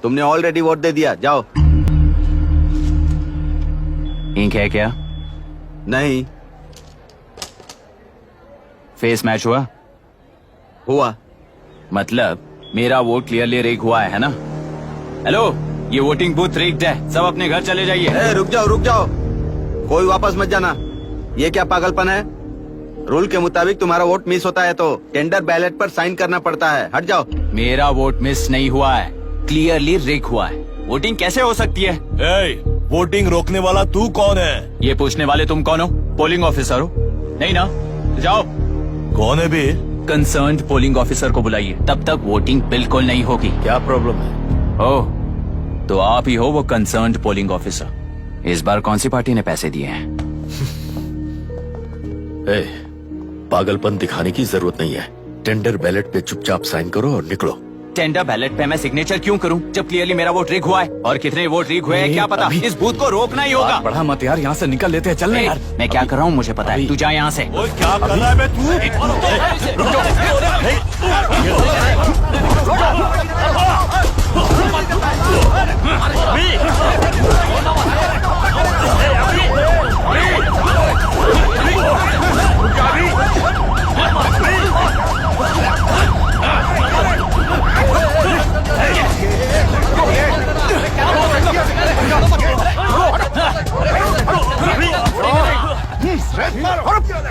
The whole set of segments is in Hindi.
तुमने ऑलरेडी वोट दे दिया, जाओ। इंक है क्या? नहीं। फेस मैच हुआ? हुआ। मतलब मेरा वोट क्लियरली रिग हुआ है ना? हेलो, ये वोटिंग बूथ रिग्ड है, सब अपने घर चले जाइए। रुक जाओ, कोई वापस मत जाना। ये क्या पागलपन है? रूल के मुताबिक तुम्हारा वोट मिस होता है तो टेंडर बैलेट पर साइन करना पड़ता है। हट जाओ। मेरा वोट मिस नहीं हुआ है, क्लियरली रिग हुआ है। वोटिंग कैसे हो सकती है? वोटिंग रोकने वाला तू कौन है? ये पूछने वाले तुम कौन हो? पोलिंग ऑफिसर हो? नहीं ना? जाओ। कौन है बे? कंसर्न्ड पोलिंग ऑफिसर को बुलाइए, तब तक वोटिंग बिल्कुल नहीं होगी। क्या प्रॉब्लम है? ओह, तो आप ही हो वो कंसर्न्ड पोलिंग ऑफिसर। इस बार कौन सी पार्टी ने पैसे दिए हैं? पागलपन दिखाने की जरूरत नहीं है। टेंडर बैलेट पे चुपचाप साइन करो और निकलो। टेंडर बैलेट पे मैं सिग्नेचर क्यों करूं जब क्लियरली मेरा वोट रिग हुआ है? और कितने वोट रिग हुए हैं क्या पता। इस बूथ को रोकना ही होगा। बढ़ा मत यार, यहाँ से निकल लेते हैं, चल यार, मैं क्या कर रहा हूँ मुझे पता है। तू जा यहाँ से। ओए क्या कर रहा है बे तू? रुक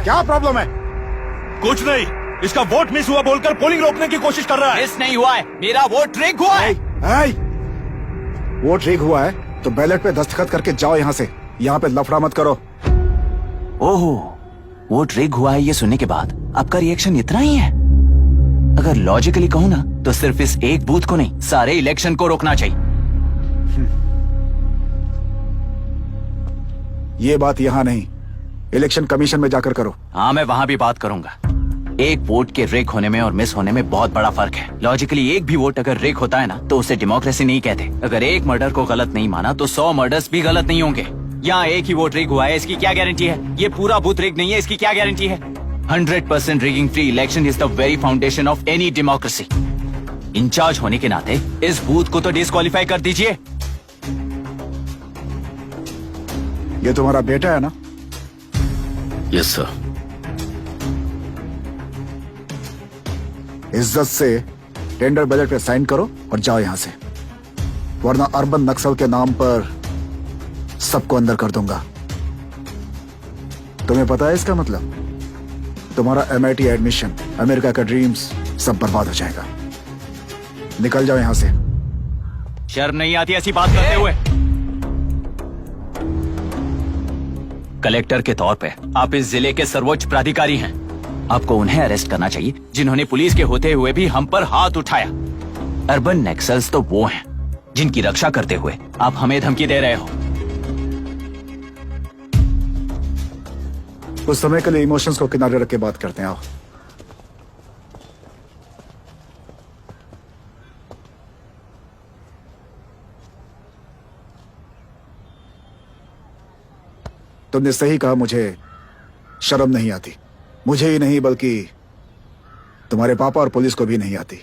क्या प्रॉब्लम है? कुछ नहीं, इसका वोट मिस हुआ बोलकर पोलिंग रोकने की कोशिश कर रहा है। मिस नहीं हुआ है, मेरा वोट रिग हुआ है। वोट रिग हुआ है तो बैलेट पे दस्तखत करके जाओ यहाँ से। यहाँ पे लफड़ा मत करो। ओहो, वोट रिग हुआ है ये सुनने के बाद आपका रिएक्शन इतना ही है? अगर लॉजिकली कहूँ ना तो सिर्फ इस एक बूथ को नहीं, सारे इलेक्शन को रोकना चाहिए। ये बात यहाँ नहीं, इलेक्शन कमीशन में जाकर करो। हाँ, मैं वहाँ भी बात करूंगा। एक वोट के रिग होने में और मिस होने में बहुत बड़ा फर्क है। लॉजिकली एक भी वोट अगर रिग होता है ना तो उसे डेमोक्रेसी नहीं कहते। अगर एक मर्डर को गलत नहीं माना तो 100 मर्डर्स भी गलत नहीं होंगे। यहाँ एक ही वोट रिग हुआ है, इसकी क्या गारंटी है? ये पूरा बूथ रिग नहीं है, इसकी क्या गारंटी है? 100% rigging free election is the very foundation of any democracy. Incharge होने के नाते इस बूथ को तो डिस्क्वालीफाई कर दीजिए। ये तुम्हारा बेटा है ना? Yes sir. इज्जत से टेंडर बैलेट पे साइन करो और जाओ यहाँ से, वरना अर्बन नक्सल के नाम पर सबको अंदर कर दूंगा। तुम्हें पता है इसका मतलब? तुम्हारा MIT एडमिशन, अमेरिका का ड्रीम्स सब बर्बाद हो जाएगा। निकल जाओ यहाँ से। शर्म नहीं आती ऐसी बात करते हुए? कलेक्टर के तौर पे आप इस जिले के सर्वोच्च प्राधिकारी हैं। आपको उन्हें अरेस्ट करना चाहिए जिन्होंने पुलिस के होते हुए भी हम पर हाथ उठाया। अर्बन नक्सल्स तो वो हैं जिनकी रक्षा करते हुए आप हमें धमकी दे रहे हो। कुछ समय के लिए इमोशंस को किनारे रख के बात करते हैं। आओ। तुमने सही कहा, मुझे शर्म नहीं आती। मुझे ही नहीं बल्कि तुम्हारे पापा और पुलिस को भी नहीं आती।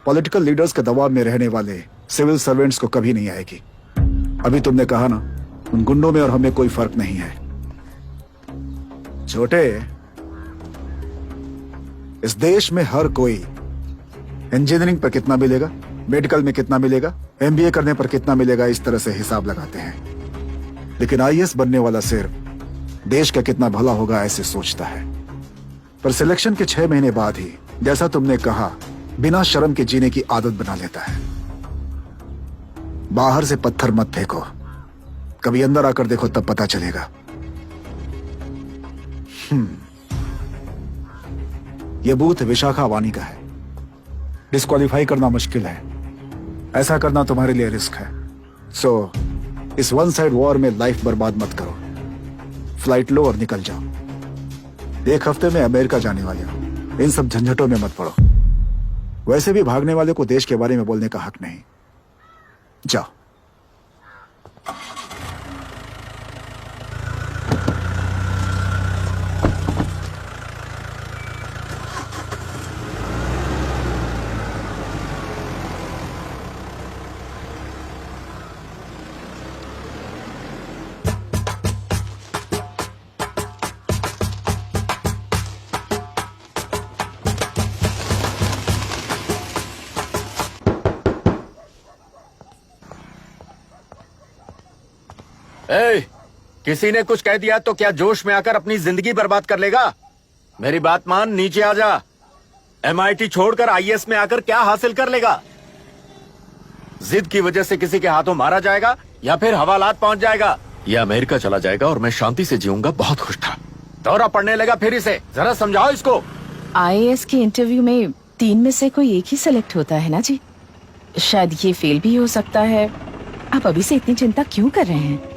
पॉलिटिकल लीडर्स के दबाव में रहने वाले सिविल सर्वेंट्स को कभी नहीं आएगी। अभी तुमने कहा ना, उन गुंडों में और हमें कोई फर्क नहीं है। छोटे, इस देश में हर कोई इंजीनियरिंग पर कितना मिलेगा, मेडिकल में कितना मिलेगा, MBA करने पर कितना मिलेगा, इस तरह से हिसाब लगाते हैं। लेकिन IAS बनने वाला सिर्फ देश का कितना भला होगा ऐसे सोचता है। पर सिलेक्शन के 6 महीने बाद ही, जैसा तुमने कहा, बिना शर्म के जीने की आदत बना लेता है। बाहर से पत्थर मत फेंको, कभी अंदर आकर देखो तब पता चलेगा। यह बूथ विशाखा वानी का है। डिस्क्वालीफाई करना मुश्किल है, ऐसा करना तुम्हारे लिए रिस्क है। सो इस वन साइड वॉर में लाइफ बर्बाद मत करो। फ्लाइट लो और निकल जाओ। 1 हफ्ते में अमेरिका जाने वाले हो, इन सब झंझटों में मत पड़ो। वैसे भी भागने वाले को देश के बारे में बोलने का हक नहीं। जाओ। किसी ने कुछ कह दिया तो क्या जोश में आकर अपनी जिंदगी बर्बाद कर लेगा? मेरी बात मान, नीचे आ जा। MIT छोड़कर IAS में आकर क्या हासिल कर लेगा? जिद की वजह से किसी के हाथों मारा जाएगा या फिर हवालात पहुंच जाएगा? या अमेरिका चला जाएगा और मैं शांति से जीऊंगा। बहुत खुश था। दौरा पड़ने लगा फिर इसे। जरा समझाओ इसको। IAS के इंटरव्यू में 3 में से कोई एक ही सेलेक्ट होता है ना जी? शायद ये फेल भी हो सकता है। आप अभी से इतनी चिंता क्यों कर रहे हैं?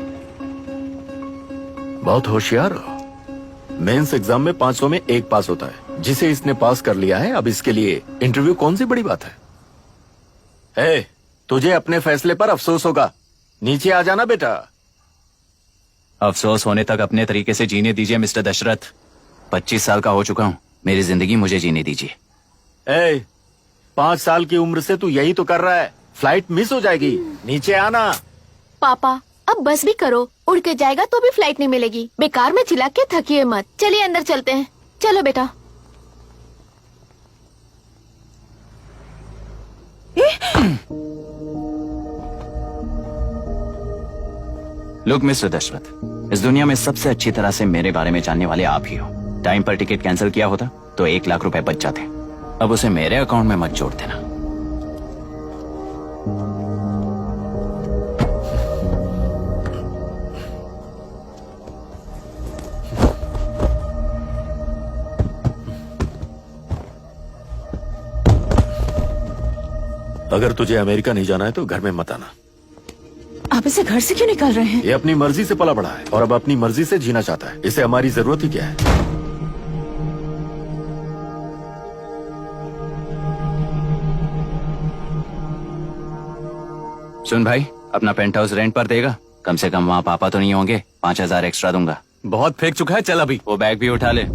बहुत होशियार हो। मेंस एग्जाम में 500 में 1 पास होता है, जिसे इसने पास कर लिया है। अब इसके लिए इंटरव्यू कौन सी बड़ी बात है? तुझे अपने फैसले पर अफसोस होगा। नीचे आ जाना बेटा। अफसोस होने तक अपने तरीके से जीने दीजिए मिस्टर दशरथ। 25 साल का हो चुका हूँ, मेरी जिंदगी मुझे जीने दीजिए। 5 साल की उम्र से तू यही तो कर रहा है। फ्लाइट मिस हो जाएगी। नीचे आना। पापा अब बस भी करो, उड़ के जाएगा तो भी फ्लाइट नहीं मिलेगी। बेकार में चिल्ला के थकिए मत। चलिए अंदर चलते हैं। चलो बेटा। लुक मिस्टर दशरथ, इस दुनिया में सबसे अच्छी तरह से मेरे बारे में जानने वाले आप ही हो। टाइम पर टिकट कैंसिल किया होता तो 1 लाख रुपए बच जाते। अब उसे मेरे अकाउंट में मत जोड़ देना। अगर तुझे अमेरिका नहीं जाना है तो घर में मत आना। आप इसे घर से क्यों निकाल रहे हैं? ये अपनी मर्जी से पला बड़ा है और अब अपनी मर्जी से जीना चाहता है। इसे हमारी जरूरत ही क्या है? सुन भाई, अपना पेंट हाउस रेंट पर देगा? कम से कम वहाँ पापा तो नहीं होंगे। 5000 एक्स्ट्रा दूंगा। बहुत फेंक चुका है, चल अभी। वो बैग भी उठा ले।